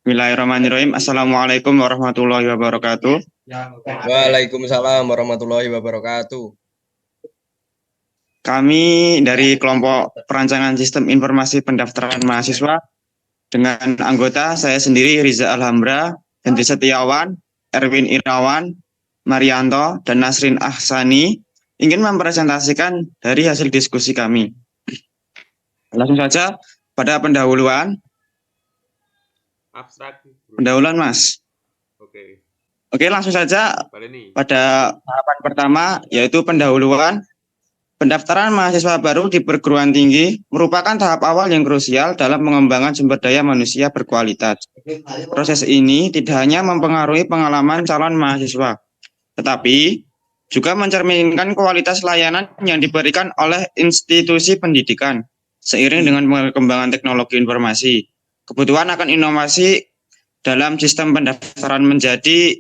Bismillahirrahmanirrahim. Assalamualaikum warahmatullahi wabarakatuh. Waalaikumsalam warahmatullahi wabarakatuh. Kami dari kelompok perancangan sistem informasi pendaftaran mahasiswa dengan anggota saya sendiri Riza Alhambra, Hendri Setiawan, Erwin Irawan, Marianto, dan Nasrin Ahsani ingin mempresentasikan dari hasil diskusi kami. Langsung saja pada pendahuluan. Abstrak. Pendahuluan, Mas. Oke, langsung saja pada tahapan pertama, yaitu pendahuluan. Pendaftaran mahasiswa baru di perguruan tinggi merupakan tahap awal yang krusial dalam pengembangan sumber daya manusia berkualitas. Proses ini tidak hanya mempengaruhi pengalaman calon mahasiswa, tetapi juga mencerminkan kualitas layanan yang diberikan oleh institusi pendidikan. Seiring dengan perkembangan teknologi informasi, kebutuhan akan inovasi dalam sistem pendaftaran menjadi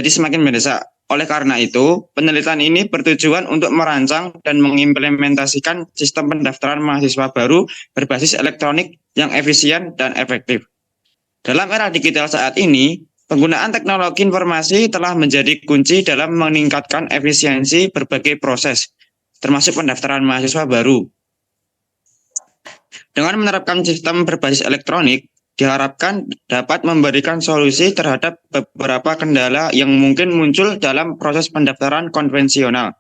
semakin mendesak. Oleh karena itu, penelitian ini bertujuan untuk merancang dan mengimplementasikan sistem pendaftaran mahasiswa baru berbasis elektronik yang efisien dan efektif. Dalam era digital saat ini, penggunaan teknologi informasi telah menjadi kunci dalam meningkatkan efisiensi berbagai proses, termasuk pendaftaran mahasiswa baru. Dengan menerapkan sistem berbasis elektronik, diharapkan dapat memberikan solusi terhadap beberapa kendala yang mungkin muncul dalam proses pendaftaran konvensional.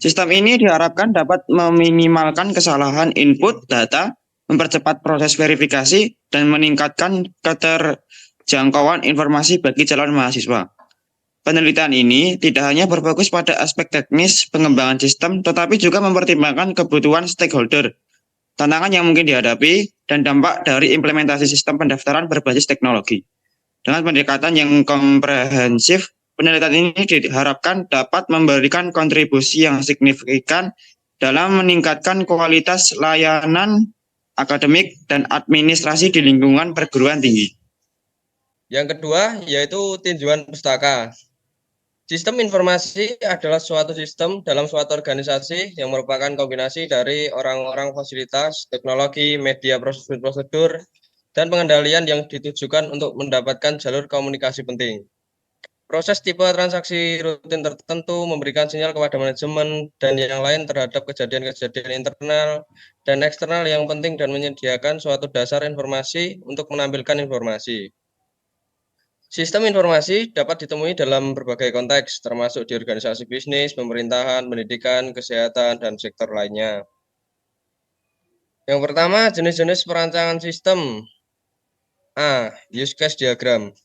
Sistem ini diharapkan dapat meminimalkan kesalahan input data, mempercepat proses verifikasi, dan meningkatkan keterjangkauan informasi bagi calon mahasiswa. Penelitian ini tidak hanya berfokus pada aspek teknis pengembangan sistem, tetapi juga mempertimbangkan kebutuhan stakeholder, tantangan yang mungkin dihadapi, dan dampak dari implementasi sistem pendaftaran berbasis teknologi. Dengan pendekatan yang komprehensif, penelitian ini diharapkan dapat memberikan kontribusi yang signifikan dalam meningkatkan kualitas layanan akademik dan administrasi di lingkungan perguruan tinggi. Yang kedua yaitu tinjauan pustaka. Sistem informasi adalah suatu sistem dalam suatu organisasi yang merupakan kombinasi dari orang-orang, fasilitas, teknologi, media, prosedur, dan pengendalian yang ditujukan untuk mendapatkan jalur komunikasi penting. Proses tipe transaksi rutin tertentu memberikan sinyal kepada manajemen dan yang lain terhadap kejadian-kejadian internal dan eksternal yang penting dan menyediakan suatu dasar informasi untuk menampilkan informasi. Sistem informasi dapat ditemui dalam berbagai konteks, termasuk di organisasi bisnis, pemerintahan, pendidikan, kesehatan, dan sektor lainnya. Yang pertama, jenis-jenis perancangan sistem. A. Use case diagram.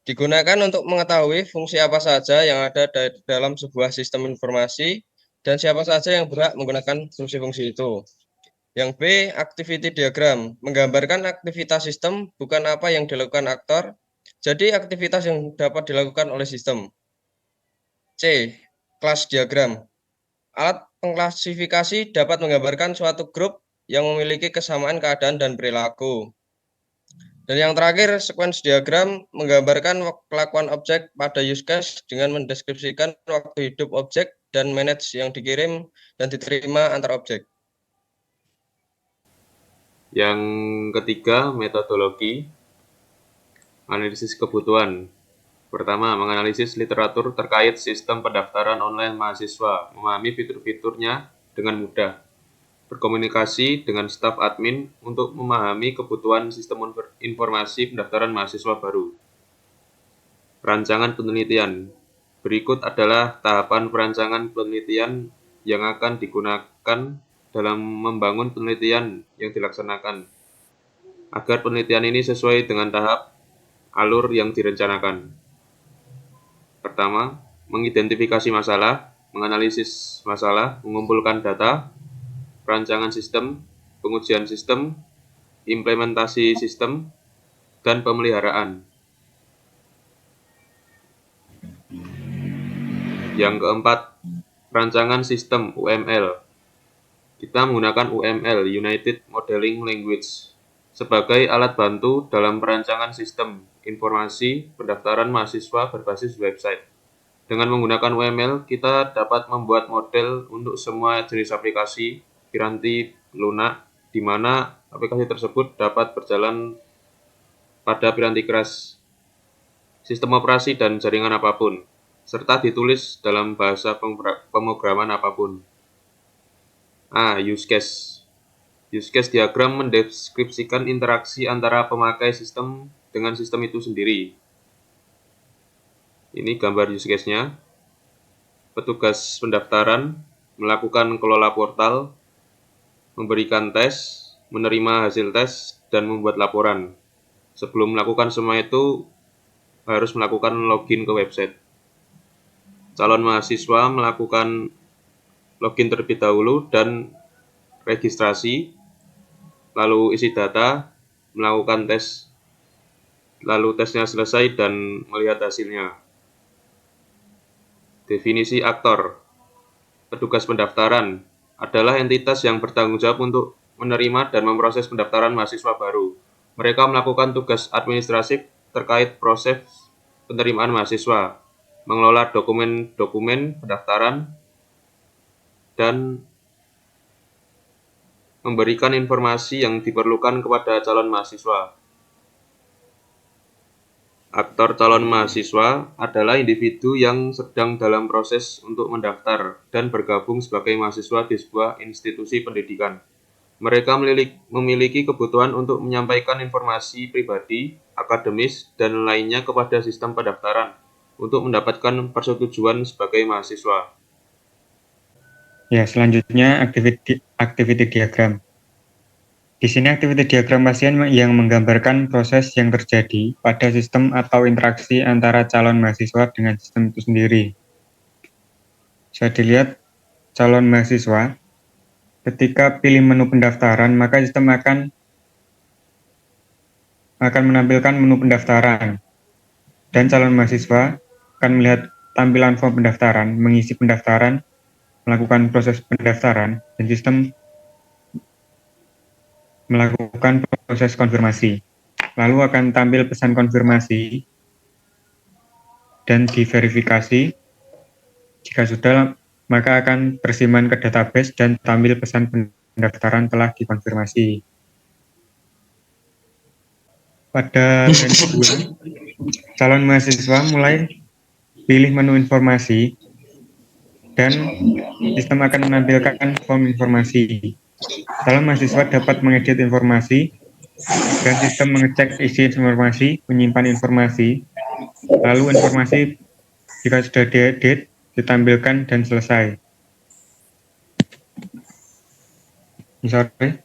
Digunakan untuk mengetahui fungsi apa saja yang ada dalam sebuah sistem informasi dan siapa saja yang berhak menggunakan fungsi-fungsi itu. Yang B. Activity diagram. Menggambarkan aktivitas sistem, bukan apa yang dilakukan aktor, jadi aktivitas yang dapat dilakukan oleh sistem. C. Class diagram. Alat pengklasifikasi dapat menggambarkan suatu grup yang memiliki kesamaan keadaan dan perilaku. Dan yang terakhir, sequence diagram menggambarkan kelakuan objek pada use case dengan mendeskripsikan waktu hidup objek dan manage yang dikirim dan diterima antar objek. Yang ketiga, metodologi analisis kebutuhan. Pertama, menganalisis literatur terkait sistem pendaftaran online mahasiswa, memahami fitur-fiturnya dengan mudah, berkomunikasi dengan staf admin untuk memahami kebutuhan sistem informasi pendaftaran mahasiswa baru. Rancangan penelitian. Berikut adalah tahapan perancangan penelitian yang akan digunakan dalam membangun penelitian yang dilaksanakan, agar penelitian ini sesuai dengan tahap alur yang direncanakan. Pertama, mengidentifikasi masalah, menganalisis masalah, mengumpulkan data, perancangan sistem, pengujian sistem, implementasi sistem, dan pemeliharaan. Yang keempat, perancangan sistem UML. Kita menggunakan UML, United Modeling Language, sebagai alat bantu dalam perancangan sistem informasi pendaftaran mahasiswa berbasis website. Dengan menggunakan UML, kita dapat membuat model untuk semua jenis aplikasi, piranti lunak, di mana aplikasi tersebut dapat berjalan pada piranti keras, sistem operasi dan jaringan apapun, serta ditulis dalam bahasa pemrograman apapun. A. Use case. Use case diagram mendeskripsikan interaksi antara pemakai sistem dengan sistem itu sendiri. Ini gambar use case-nya. Petugas pendaftaran melakukan kelola portal, memberikan tes, menerima hasil tes, dan membuat laporan. Sebelum melakukan semua itu, harus melakukan login ke website. Calon mahasiswa melakukan login terlebih dahulu dan registrasi, lalu isi data, melakukan tes, lalu tesnya selesai dan melihat hasilnya. Definisi aktor. Petugas pendaftaran adalah entitas yang bertanggung jawab untuk menerima dan memproses pendaftaran mahasiswa baru. Mereka melakukan tugas administratif terkait proses penerimaan mahasiswa, mengelola dokumen-dokumen pendaftaran, dan memberikan informasi yang diperlukan kepada calon mahasiswa. Aktor calon mahasiswa adalah individu yang sedang dalam proses untuk mendaftar dan bergabung sebagai mahasiswa di sebuah institusi pendidikan. Mereka memiliki kebutuhan untuk menyampaikan informasi pribadi, akademis, dan lainnya kepada sistem pendaftaran untuk mendapatkan persetujuan sebagai mahasiswa. Ya, selanjutnya activity diagram. Di sini activity diagram pasien yang menggambarkan proses yang terjadi pada sistem atau interaksi antara calon mahasiswa dengan sistem itu sendiri. Bisa dilihat calon mahasiswa ketika pilih menu pendaftaran, maka sistem akan menampilkan menu pendaftaran dan calon mahasiswa akan melihat tampilan form pendaftaran, mengisi pendaftaran, melakukan proses pendaftaran, dan sistem melakukan proses konfirmasi. Lalu akan tampil pesan konfirmasi dan diverifikasi. Jika sudah, maka akan tersimpan ke database dan tampil pesan pendaftaran telah dikonfirmasi. Pada hari kedua, calon mahasiswa mulai pilih menu informasi dan sistem akan menampilkan form informasi. Calon mahasiswa dapat mengedit informasi dan sistem mengecek isi informasi, menyimpan informasi, lalu informasi jika sudah diedit, ditampilkan dan selesai. Sorry.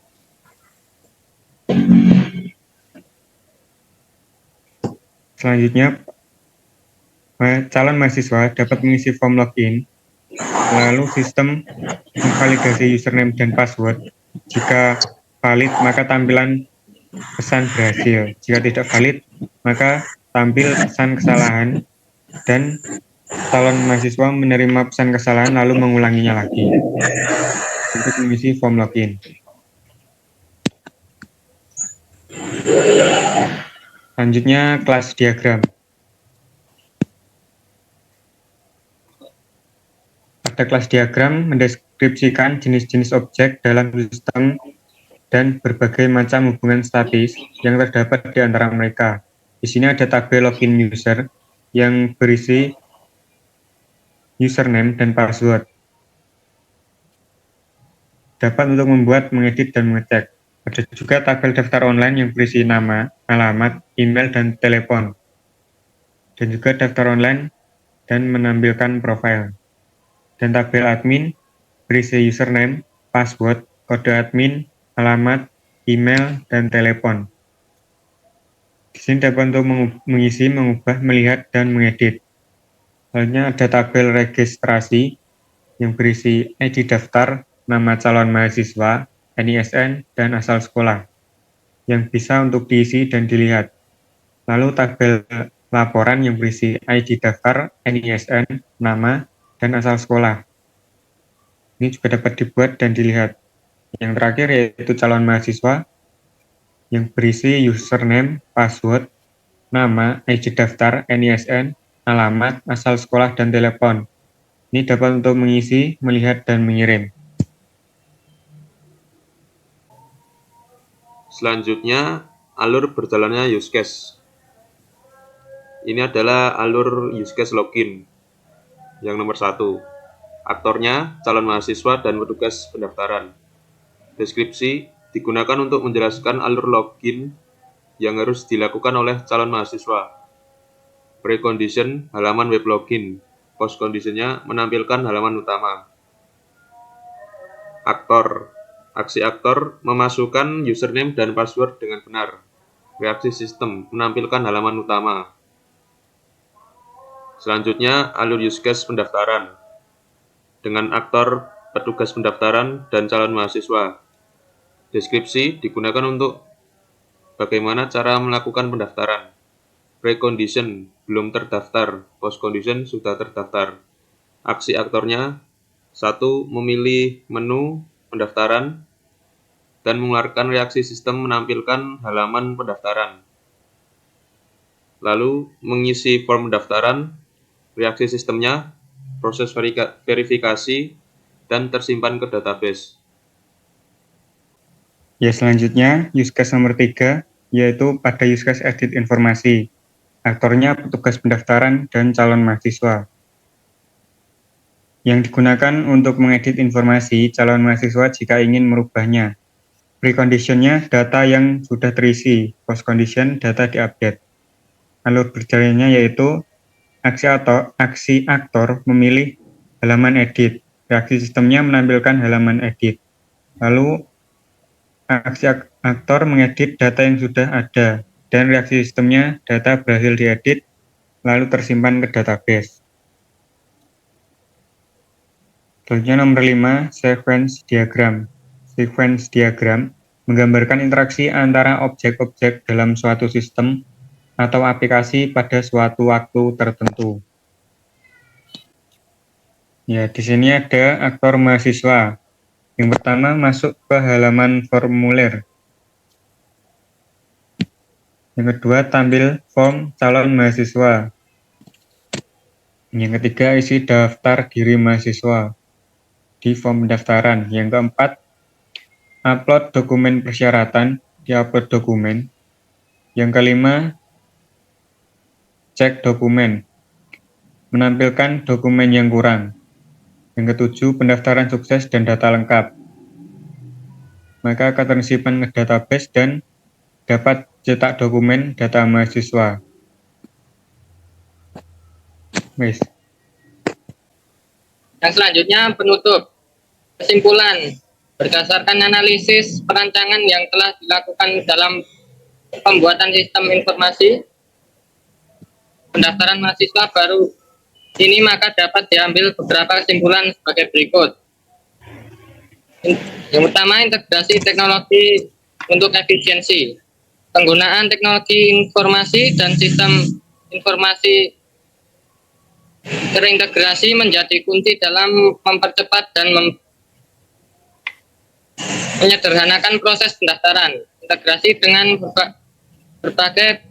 Selanjutnya, calon mahasiswa dapat mengisi form login, lalu sistem memvalidasi username dan password. Jika valid, maka tampilan pesan berhasil. Jika tidak valid, maka tampil pesan kesalahan dan calon mahasiswa menerima pesan kesalahan lalu mengulanginya lagi untuk mengisi form login. Selanjutnya, kelas diagram. Pada kelas diagram mendeskripsikan jenis-jenis objek dalam sistem dan berbagai macam hubungan statis yang terdapat di antara mereka. Di sini ada tabel login user yang berisi username dan password. Dapat untuk membuat, mengedit, dan mengecek. Ada juga tabel daftar online yang berisi nama, alamat, email, dan telepon. Dan juga daftar online dan menampilkan profil. Dan tabel admin berisi username, password, kode admin, alamat, email, dan telepon. Di sini dapat untuk mengisi, mengubah, melihat, dan mengedit. Selanjutnya ada tabel registrasi yang berisi ID daftar, nama calon mahasiswa, NISN, dan asal sekolah yang bisa untuk diisi dan dilihat. Lalu tabel laporan yang berisi ID daftar, NISN, nama, dan asal sekolah. Ini juga dapat dibuat dan dilihat. Yang terakhir yaitu calon mahasiswa yang berisi username, password, nama, ID daftar, NISN, alamat, asal sekolah, dan telepon. Ini dapat untuk mengisi, melihat, dan mengirim. Selanjutnya, alur berjalannya use case. Ini adalah alur use case login yang nomor 1. Aktornya calon mahasiswa dan petugas pendaftaran. Deskripsi digunakan untuk menjelaskan alur login yang harus dilakukan oleh calon mahasiswa. Precondition halaman web login. Postconditionnya menampilkan halaman utama. Aktor. Aksi aktor memasukkan username dan password dengan benar. Reaksi sistem menampilkan halaman utama. Selanjutnya, alur use case pendaftaran dengan aktor petugas pendaftaran dan calon mahasiswa. Deskripsi digunakan untuk bagaimana cara melakukan pendaftaran. Precondition belum terdaftar, postcondition sudah terdaftar. Aksi aktornya 1. Memilih menu pendaftaran dan mengeluarkan reaksi sistem menampilkan halaman pendaftaran. Lalu mengisi form pendaftaran, reaksi sistemnya, proses verifikasi, dan tersimpan ke database. Ya, selanjutnya use case nomor 3, yaitu pada use case edit informasi. Aktornya petugas pendaftaran dan calon mahasiswa. Yang digunakan untuk mengedit informasi calon mahasiswa jika ingin merubahnya. Preconditionnya data yang sudah terisi, postcondition data diupdate. Alur berjalannya yaitu aksi aktor memilih halaman edit. Reaksi sistemnya menampilkan halaman edit. Lalu aksi aktor mengedit data yang sudah ada dan reaksi sistemnya data berhasil diedit lalu tersimpan ke database. Selanjutnya nomor 5, sequence diagram. Sequence diagram menggambarkan interaksi antara objek-objek dalam suatu sistem atau aplikasi pada suatu waktu tertentu. Ya, di sini ada aktor mahasiswa. Yang pertama masuk ke halaman formulir. Yang kedua tampil form calon mahasiswa. Yang ketiga isi daftar diri mahasiswa di form pendaftaran. Yang keempat upload dokumen persyaratan di upload dokumen. Yang kelima cek dokumen, menampilkan dokumen yang kurang. Yang ketujuh, pendaftaran sukses dan data lengkap. Maka akan tersimpan ke database dan dapat cetak dokumen data mahasiswa. Wes. Yang selanjutnya penutup. Kesimpulan, berdasarkan analisis perancangan yang telah dilakukan dalam pembuatan sistem informasi pendaftaran mahasiswa baru ini, maka dapat diambil beberapa kesimpulan sebagai berikut. Yang pertama, integrasi teknologi untuk efisiensi. Penggunaan teknologi informasi dan sistem informasi terintegrasi menjadi kunci dalam mempercepat dan menyederhanakan proses pendaftaran. Integrasi dengan berbagai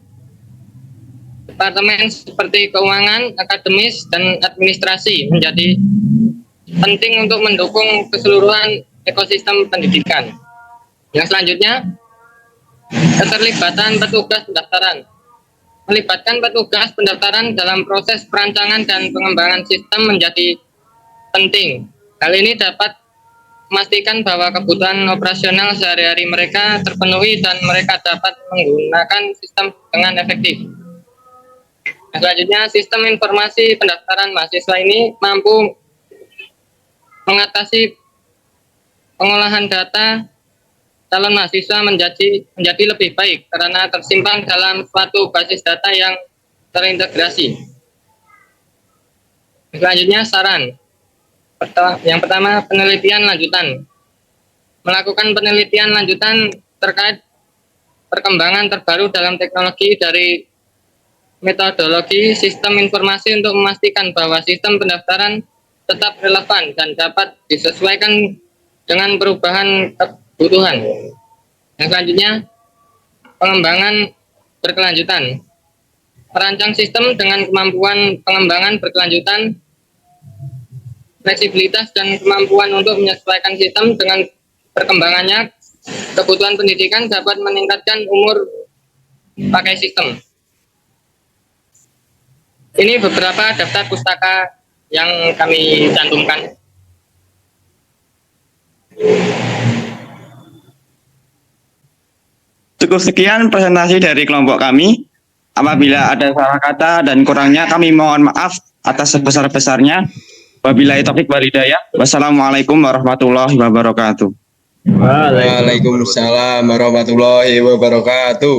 departemen seperti keuangan, akademis, dan administrasi menjadi penting untuk mendukung keseluruhan ekosistem pendidikan. Yang selanjutnya, keterlibatan petugas pendaftaran. Melibatkan petugas pendaftaran dalam proses perancangan dan pengembangan sistem menjadi penting. Hal ini dapat memastikan bahwa kebutuhan operasional sehari-hari mereka terpenuhi dan mereka dapat menggunakan sistem dengan efektif. Selanjutnya, sistem informasi pendaftaran mahasiswa ini mampu mengatasi pengolahan data calon mahasiswa menjadi lebih baik karena tersimpan dalam suatu basis data yang terintegrasi. Selanjutnya, saran. Yang pertama, penelitian lanjutan. Melakukan penelitian lanjutan terkait perkembangan terbaru dalam teknologi dari metodologi sistem informasi untuk memastikan bahwa sistem pendaftaran tetap relevan dan dapat disesuaikan dengan perubahan kebutuhan. Yang selanjutnya, pengembangan berkelanjutan. Merancang sistem dengan kemampuan pengembangan berkelanjutan, fleksibilitas dan kemampuan untuk menyesuaikan sistem dengan perkembangannya. Kebutuhan pendidikan dapat meningkatkan umur pakai sistem. Ini beberapa daftar pustaka yang kami cantumkan. Cukup sekian presentasi dari kelompok kami. Apabila ada salah kata dan kurangnya kami mohon maaf atas sebesar-besarnya. Wabillahi taufiq wal hidayah. Wassalamualaikum warahmatullahi wabarakatuh. Waalaikumsalam warahmatullahi wabarakatuh.